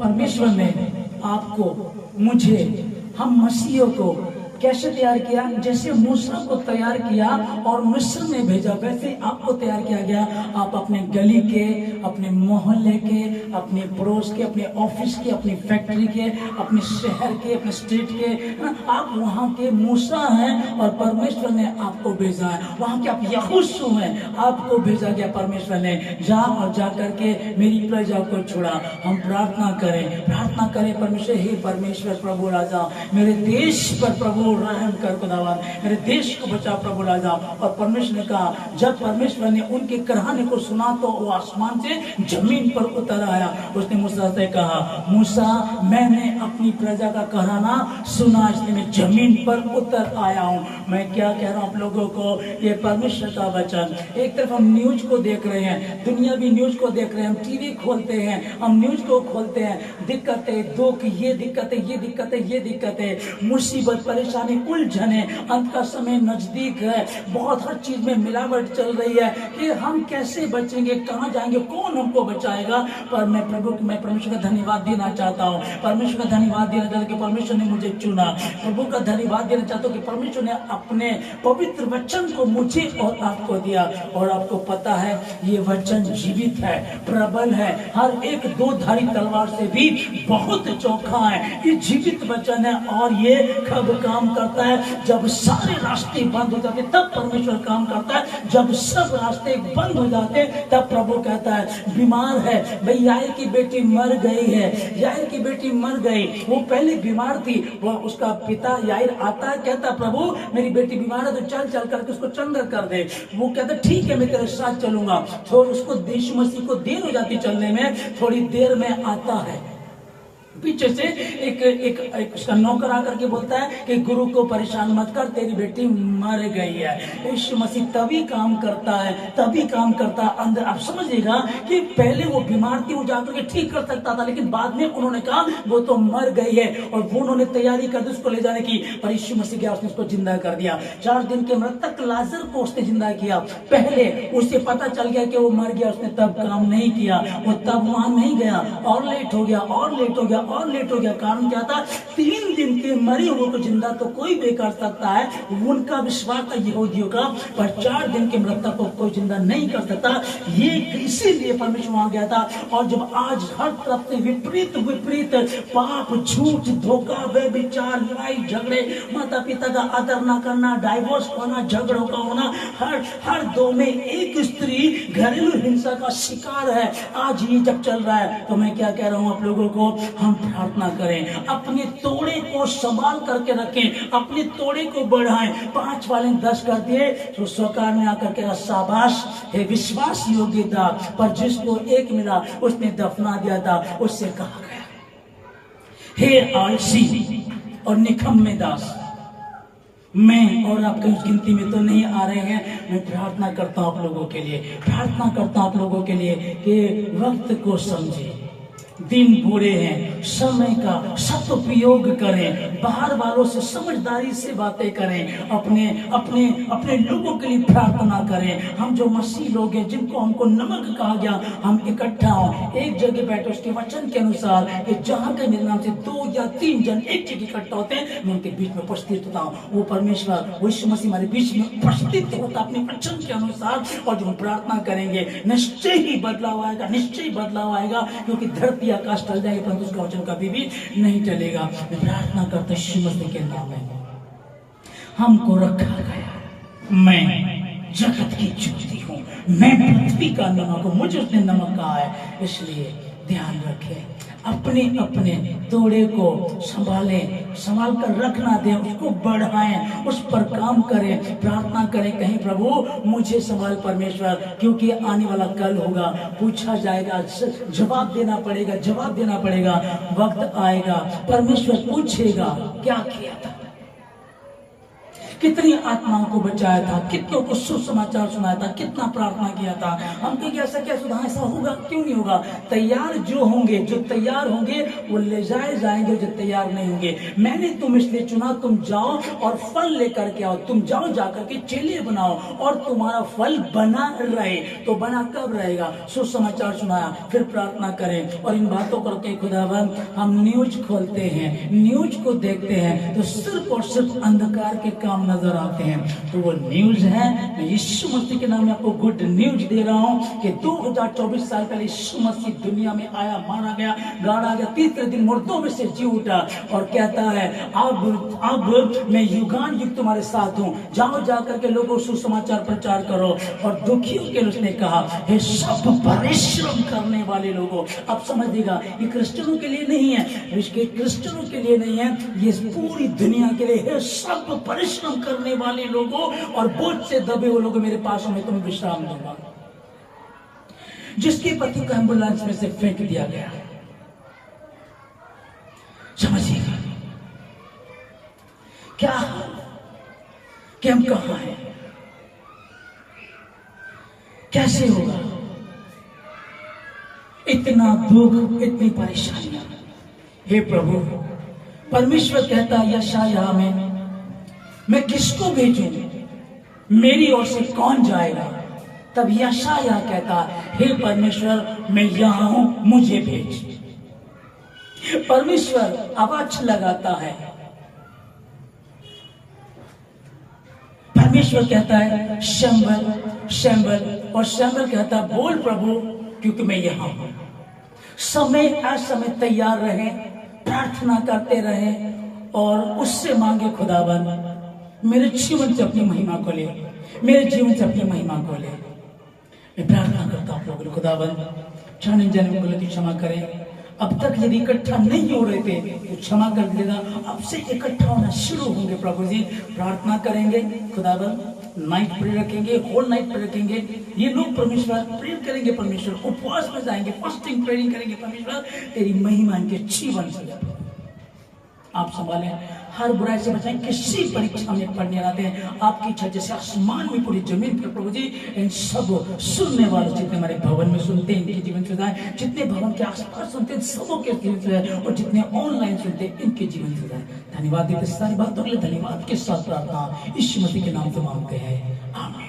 परमेश्वर ने आपको, मुझे, हम मसीहों को कैसे तैयार किया? जैसे मूसा को तैयार किया और मिस्र में भेजा, वैसे आपको तैयार किया गया। आप अपने गली के, अपने मोहल्ले के, अपने पड़ोस के, अपने ऑफिस के, अपनी फैक्ट्री के, अपने शहर के, अपने स्टेट के, आप वहाँ के मूसा हैं और परमेश्वर ने आपको भेजा है। वहाँ के आप यहोशू हैं, आपको भेजा गया परमेश्वर ने। जा और जा करके मेरी प्रजा को छुड़ा। हम प्रार्थना करें परमेश्वर, हे परमेश्वर प्रभु राजा, मेरे देश पर प्रभु रहम कर खुदावन, मेरे देश को बचा प्रभु राजा। और परमेश्वर ने कहा, जब परमेश्वर ने उनके कराहने को सुना तो वो आसमान से जमीन पर उतर आया। उसने मूसा से कहा, मूसा मैंने अपनी प्रजा का कराहना सुना, इसलिए मैं जमीन पर उतर आया हूँ। मैं क्या कह रहा हूँ आप लोगों को, ये परमेश्वर का वचन। एक तरफ हम न्यूज को देख रहे हैं, दुनियावी न्यूज को देख रहे हैं, हम टीवी खोलते हैं, हम न्यूज को खोलते हैं, दिक्कतें, दुख, ये दिक्कतें, मुसीबत, परेशानी, उलझने, अंत का समय नजदीक है, बहुत हर चीज में मिलावट चल रही है कि हम कैसे बचेंगे, कहाँ जाएंगे, कौन हमको बचाएगा। पर मैं परमेश्वर का धन्यवाद देना चाहता हूँ, परमेश्वर का धन्यवाद देना चाहता हूँ कि परमेश्वर ने मुझे चुना। प्रभु का धन्यवाद देना चाहता हूँ कि परमेश्वर ने अपने पवित्र वचन को मुझे और आपको दिया। और आपको पता है ये वचन जीवित है, प्रबल है, हर एक दो धारी तलवार से भी बहुत चौखा है। ये जीवित वचन है और ये कब काम करता है? जब सारे रास्ते बंद हो जाते तब परमेश्वर काम करता है। जब सब रास्ते बंद हो जाते तब प्रभु कहता है, बीमार है भाई, याइर की बेटी मर गई है, याइर की बेटी मर गई। वो पहले बीमार थी, वो उसका पिता याइर आता है, कहता प्रभु मेरी बेटी बीमार है तो चल करके उसको चंगा कर दे। वो कहता ठीक है मैं तेरे साथ चलूंगा। तो उसको यीशु मसीह को देर हो जाती चलने में, थोड़ी देर में आता है। पीछे से एक उसका नौकर आकर के बोलता है कि गुरु को परेशान मत कर, तेरी बेटी मर गई है। यीशु मसीह तभी काम करता है अंदर। आप समझिएगा कि पहले वो बीमार थी, वो जाकर के ठीक कर सकता था, लेकिन बाद में उन्होंने कहा वो तो मर गई है और वो उन्होंने तैयारी कर दी उसको ले जाने की। पर यीशु मसीह गया, उसने उसको जिंदा कर दिया। 4 दिन के मृतक लाजर को उसने जिंदा किया। पहले उसे पता चल गया कि वो मर गया, उसने तब काम नहीं किया, वो तब वहां नहीं गया और लेट हो गया। कारण क्या था? 3 दिन के मरे हुए को जिंदा तो कोई भी कर सकता है, उनका विश्वास था यहूदियों का, पर 4 दिन के मृतक को कोई जिंदा नहीं कर सकता। ये इसीलिए परमेश्वर वहां गया था। और जब आज हर तरफ से विपरीत पाप, झूठ, धोखा, व्यभिचार, लड़ाई झगड़े, माता पिता का आदर न करना, डाइवोर्स होना, झगड़ों का होना, हर 2 में एक स्त्री घरेलू हिंसा का शिकार है। आज ये जब चल रहा है तो मैं क्या कह रहा हूँ आप लोगों को, हम प्रार्थना करें, अपने तोड़े को संभाल करके रखें, अपने तोड़े को बढ़ाएं। 5 वाले 10 कर दिए तो स्वकार में आकर के शाबाश है विश्वास योग्य था, पर जिसको 1 मिला उसने दफना दिया था। उससे कहा गया, हे आलसी और निकम्मे दास, मैं और आप कहीं गिनती में तो नहीं आ रहे हैं। मैं प्रार्थना करता हूं आप लोगों के लिए, कि वक्त को समझे, दिन बुरे हैं, समय का सदुपयोग करें, बाहर वालों से समझदारी से बातें करें, अपने लोगों के लिए प्रार्थना करें। हम जो मसीह लोग हैं, जिनको हमको नमक कहा गया, हम इकट्ठा हों, एक जगह बैठे, उसके वचन के अनुसार कि जहाँ के मेरे नाम से 2 या 3 जन एक जगह इकट्ठा होते हैं, मैं उनके बीच में उपस्थित होता हूँ। वो परमेश्वर, वो यीशु मसीह हमारे बीच में उपस्थित होता अपने वचन के अनुसार। और जो हम प्रार्थना करेंगे निश्चय ही बदलाव आएगा, क्योंकि धरती आकाश टल जाएगा परंतु उसका वचन कभी भी नहीं टलेगा। मैं प्रार्थना करता यीशु मसीह के नाम में, हमको रखा गया, मैं जगत की ज्योति हूँ, मैं पृथ्वी का नमक हूँ, मुझे उसने नमक कहा है। इसलिए ध्यान रखें, अपने तोड़े को संभाल कर रखना दें, उसको बढ़ाएं, उस पर काम करें, प्रार्थना करें, कहीं प्रभु मुझे संभाल परमेश्वर, क्योंकि आने वाला कल होगा, पूछा जाएगा, जवाब देना पड़ेगा, वक्त आएगा, परमेश्वर पूछेगा क्या किया था। कितनी आत्माओं को बचाया था, कितनों को सुसमाचार सुनाया था, कितना प्रार्थना किया था। हम कहेंगे ऐसा क्या सुधा, ऐसा होगा क्यों नहीं होगा? तैयार जो होंगे, जो तैयार होंगे वो ले जाए जाएंगे, जो तैयार नहीं होंगे। मैंने तुम इसलिए चुना, तुम जाओ और फल लेकर के आओ। तुम जाओ, जाकर के चेले बनाओ और तुम्हारा फल बना रहे। तो बना कब रहेगा? सुसमाचार सुनाया, फिर प्रार्थना करें। और इन बातों करके खुदावन हम न्यूज खोलते हैं, न्यूज को देखते हैं तो सिर्फ और सिर्फ अंधकार के काम नजर आते हैं। तो वो न्यूज है, मैं यीशु मसीह के नाम में आपको गुड न्यूज दे रहा हूं कि 2024 साल पहले यीशु मसीह दुनिया में आया, मारा गया, गाड़ा गया, तीसरे दिन मुर्दों में से जी उठा और कहता है अब मैं युगान युग तुम्हारे साथ हूं। जाओ, जाकर के लोगों को सुसमाचार प्रचार करो। और दुखियों के लिए उसने कहा, हे सब परिश्रम करने वाले लोगों। अब समझिएगा, ये क्रिश्चियनों के लिए नहीं है, इसके क्रिश्चियनों के लिए नहीं है, ये पूरी दुनिया के लिए है। सब परिश्रम करने वाले लोगों और बोझ से दबे हुए लोगों, मेरे पास में तुम्हें विश्राम दूंगा। जिसके पति को एम्बुलेंस में से फेंक दिया गया, समझिएगा क्या कि हम कहां हैं, कैसे होगा? इतना दुख, इतनी परेशानियां। हे प्रभु, परमेश्वर कहता यशायाह में, मैं किसको भेजूं, मेरी ओर से कौन जाएगा? तब यशायाह कहता, हे परमेश्वर मैं यहां हूं, मुझे भेज। परमेश्वर आवाज लगाता है, परमेश्वर कहता है शंबर शंबर, और शंबर कहता है बोल प्रभु, क्योंकि मैं यहां हूं। समय असमय तैयार रहे, प्रार्थना करते रहे और उससे मांगे, खुदावन मेरे जीवन से अपनी महिमा को ले, मेरे जीवन से अपनी महिमा को ले। मैं प्रार्थना करता हूं प्रभु, खुदावन क्षण जन्म गलती क्षमा करें। अब तक यदि इकट्ठा नहीं हो रहे थे तो क्षमा कर देगा, अब से इकट्ठा होना शुरू होंगे प्रभु जी। प्रार्थना करेंगे खुदावन, नाइट प्रेयर रखेंगे, होल नाइट प्रेयर रखेंगे। ये लोग परमेश्वर प्रेयर करेंगे, परमेश्वर उपवास में जाएंगे, फास्टिंग प्रेयरिंग करेंगे। परमेश्वर तेरी महिमा इनके जीवन से आप संभालें, हर बुराई से बचाएं, किसी परीक्षा में पढ़ने आते हैं। आपकी इच्छा जैसे आसमान में पूरी जमीन पर प्रभु जी, इन सब सुनने वाले जितने हमारे भवन में सुनते हैं इनके जीवन से जाए, जितने भवन के आसपास सुनते हैं सबों के जीवन से जाए, और जितने ऑनलाइन सुनते हैं इनके जीवन से जाए। धन्यवाद देते सारी बातों के लिए, धन्यवाद के साथ प्रार्थना यीशु मसीह के नाम से मांगते हैं, आमीन।